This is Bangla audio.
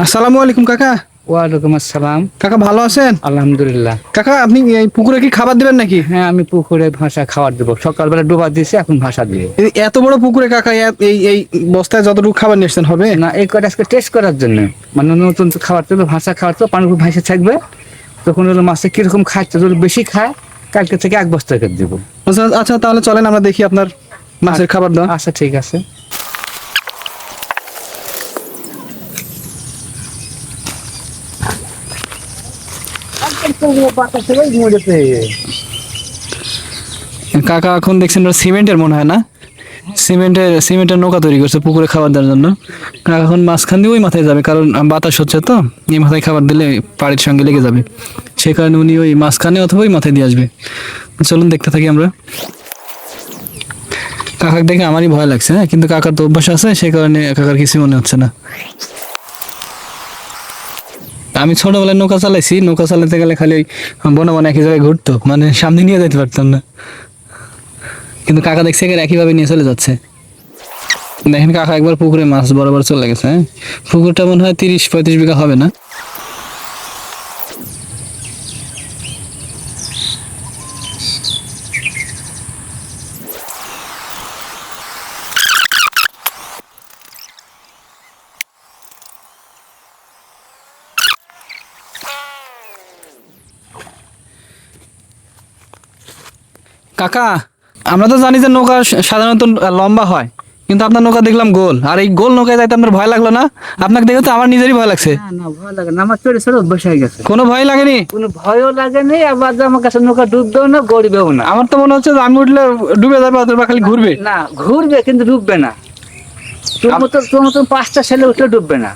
আসসালামু আলাইকুম কাকা। ওয়ালাইকুম আসসালাম। কাকা ভালো আছেন? আলহামদুলিল্লাহ। কাকা আপনি এই পুকুরে কি খাবার দিবেন নাকি? হ্যাঁ, আমি পুকুরে ভাষা খাবার দেবো। সকালবেলা ডোবা দিয়েছি, এখন ভাষা দিয়ে। এত বড় পুকুরে কাকা এই এই বস্তায় যতটুকু খাবার নিয়েছেন হবে না, এই কটা আজকে টেস্ট করার জন্য, মানে নতুন তো খাবার দেবো, ভাষা খাবার তো পানি ভাসে থাকবে, তখন হলো মাছে কিরকম খাচ্ছে, যদি বেশি খায় কালকে থেকে এক বস্তা করে দেবো। আচ্ছা আচ্ছা, তাহলে চলেন আমরা দেখি আপনার মাছের খাবার দাও। আচ্ছা ঠিক আছে। কাকা এখন দেখছেন সিমেন্টের মনে হয় না, সিমেন্টের নৌকা তৈরি করছে পুকুরে খাবার দেওয়ার জন্য। কাকা এখন মাঝখান দিয়ে ওই মাথায় যাবে, কারণ বাতাস হচ্ছে তো, এই মাথায় খাবার দিলে পাড়ির সঙ্গে লেগে যাবে, সেই কারণে উনি ওই মাঝখানে অথবা ওই মাথায় দিয়ে আসবে। চলুন দেখতে থাকি আমরা। কাকাকে দেখে আমারই ভয় লাগছে, হ্যাঁ, কিন্তু কাকার তো অভ্যাস আছে, সেই কারণে কাকার কিছু মনে হচ্ছে না। আমি ছোটবেলায় নৌকা চালাইছি, নৌকা চালাতে গেলে খালি ওই বনে বনে একই জায়গায় ঘুরতো, মানে সামনে নিয়ে যেতে পারতাম না, কিন্তু কাকা দেখছে একইভাবে নিয়ে চলে যাচ্ছে। দেখেন কাকা একবার পুকুরে মাছ বরাবর চলে গেছে। হ্যাঁ, পুকুরটা মনে হয় 30-35 বিঘা হবে না। কাকা, আমরা তো জানি যে নৌকা সাধারণত লম্বা হয়, কিন্তু আপনার নৌকা দেখলাম গোল, আর এই গোল নৌকায় যাইতে আপনার ভয় লাগলো না? আপনাকে দেখে তো আমার নিজেরই ভয় লাগছে। না না, ভয় লাগে না, আমার চড়ে চড়ে অভ্যাস হয়ে গেছে। কোনো ভয় লাগেনি? কোনো ভয়ও লাগেনি, আবার যে আমার কাছে নৌকা ডুববেও না, গড়বেও না। আমার তো মনে হচ্ছে যে আমি উঠলে ডুবে যাবে অথবা খালি ঘুরবে। না, ঘুরবে কিন্তু ডুববে না। তোর মতন 5টা ছেলে উঠলে ডুববে না।